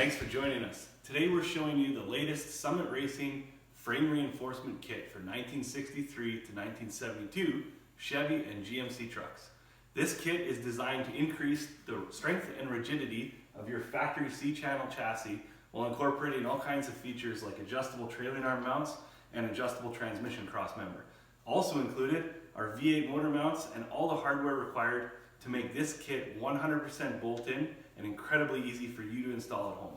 Thanks for joining us. Today we're showing you the latest Summit Racing frame reinforcement kit for 1963 to 1972 Chevy and GMC trucks. This kit is designed to increase the strength and rigidity of your factory C-channel chassis while incorporating all kinds of features like adjustable trailing arm mounts and adjustable transmission crossmember. Also included are V8 motor mounts and all the hardware required to make this kit 100% bolt-in and incredibly easy for you to install at home.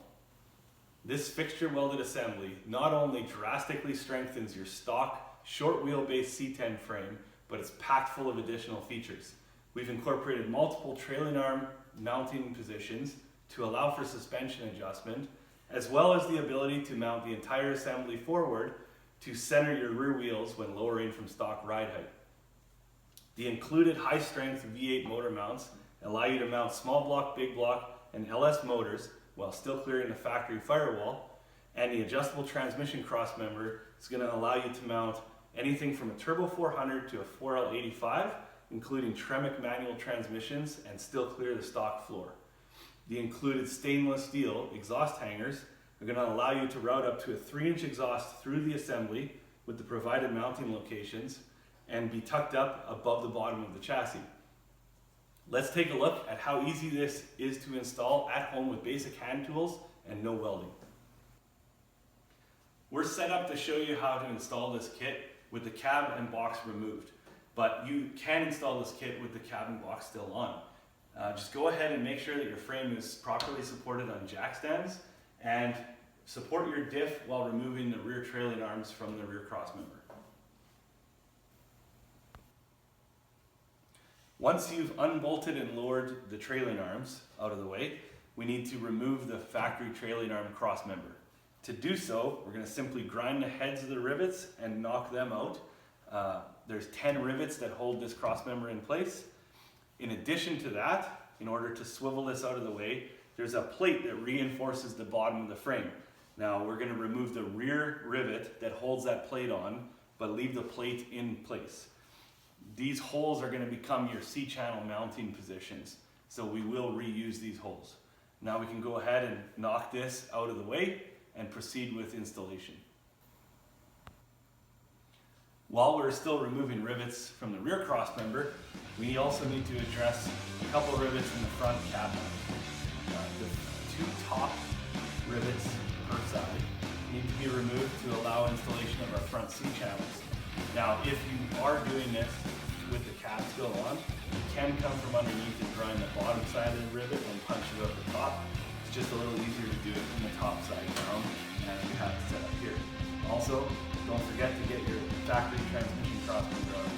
This fixture welded assembly not only drastically strengthens your stock short wheelbase C10 frame, but it's packed full of additional features. We've incorporated multiple trailing arm mounting positions to allow for suspension adjustment, as well as the ability to mount the entire assembly forward to center your rear wheels when lowering from stock ride height. The included high-strength V8 motor mounts allow you to mount small block, big block, and LS motors while still clearing the factory firewall, and the adjustable transmission crossmember is going to allow you to mount anything from a Turbo 400 to a 4L85, including Tremec manual transmissions, and still clear the stock floor. The included stainless steel exhaust hangers are going to allow you to route up to a 3-inch exhaust through the assembly with the provided mounting locations and be tucked up above the bottom of the chassis. Let's take a look at how easy this is to install at home with basic hand tools and no welding. We're set up to show you how to install this kit with the cab and box removed, but you can install this kit with the cab and box still on. Just go ahead and make sure that your frame is properly supported on jack stands and support your diff while removing the rear trailing arms from the rear crossmember. Once you've unbolted and lowered the trailing arms out of the way, we need to remove the factory trailing arm crossmember. To do so, we're going to simply grind the heads of the rivets and knock them out. There's 10 rivets that hold this crossmember in place. In addition to that, in order to swivel this out of the way, there's a plate that reinforces the bottom of the frame. Now we're going to remove the rear rivet that holds that plate on, but leave the plate in place. These holes are going to become your C-channel mounting positions, so we will reuse these holes. Now we can go ahead and knock this out of the way and proceed with installation. While we're still removing rivets from the rear crossmember, we also need to address a couple rivets in the front cab mount. The 2 top rivets per side need to be removed to allow installation of our front C-channels. Now, if you are doing this with the cab still on, you can come from underneath and grind the bottom side of the rivet and punch it out the top. It's just a little easier to do it from the top side down as we have it set up here. Also, don't forget to get your factory transmission crossmember on.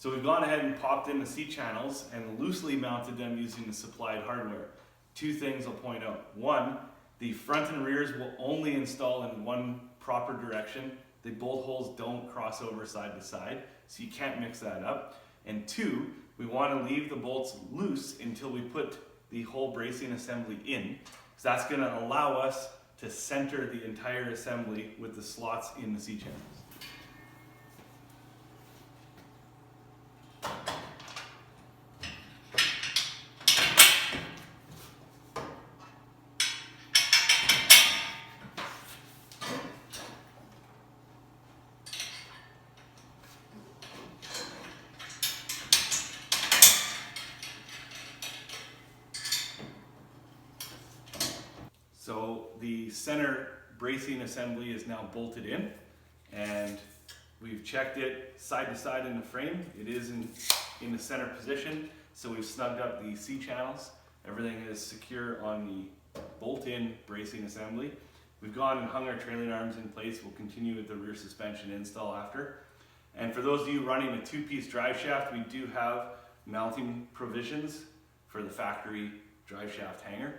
So we've gone ahead and popped in the C-channels and loosely mounted them using the supplied hardware. 2 things I'll point out. 1, the front and rears will only install in one proper direction. The bolt holes don't cross over side to side, so you can't mix that up. And 2, we want to leave the bolts loose until we put the whole bracing assembly in, because that's going to allow us to center the entire assembly with the slots in the C-channels. So the center bracing assembly is now bolted in, and we've checked it side to side in the frame. It is in the center position, so we've snugged up the C-channels. Everything is secure on the bolt-in bracing assembly. We've gone and hung our trailing arms in place. We'll continue with the rear suspension install after. And for those of you running a two-piece drive shaft, we do have mounting provisions for the factory drive shaft hanger.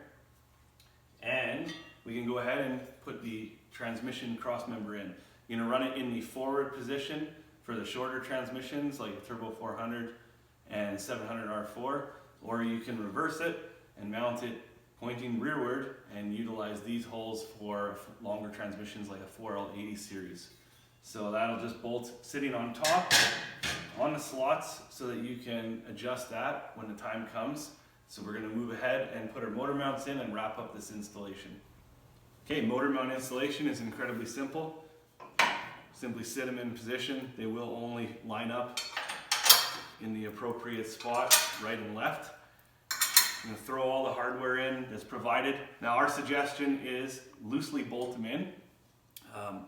And we can go ahead and put the transmission cross member in. You're gonna run it in the forward position for the shorter transmissions like Turbo 400 and 700 R4, or you can reverse it and mount it pointing rearward and utilize these holes for longer transmissions like a 4L80 series. So that'll just bolt sitting on top on the slots so that you can adjust that when the time comes. So we're going to move ahead and put our motor mounts in and wrap up this installation. Okay, motor mount installation is incredibly simple. Simply sit them in position. They will only line up in the appropriate spot, right and left. I'm going to throw all the hardware in that's provided. Now our suggestion is loosely bolt them in.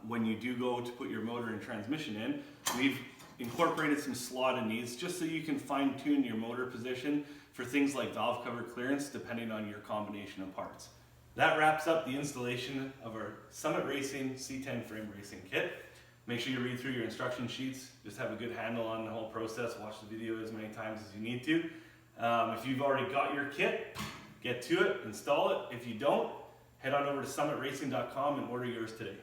When you do go to put your motor and transmission in, we've incorporated some slot in these just so you can fine tune your motor position for things like valve cover clearance depending on your combination of parts. That wraps up the installation of our Summit Racing C10 frame racing kit. Make sure you read through your instruction sheets, just have a good handle on the whole process, watch the video as many times as you need to. If you've already got your kit, get to it, install it. If you don't, head on over to summitracing.com and order yours today.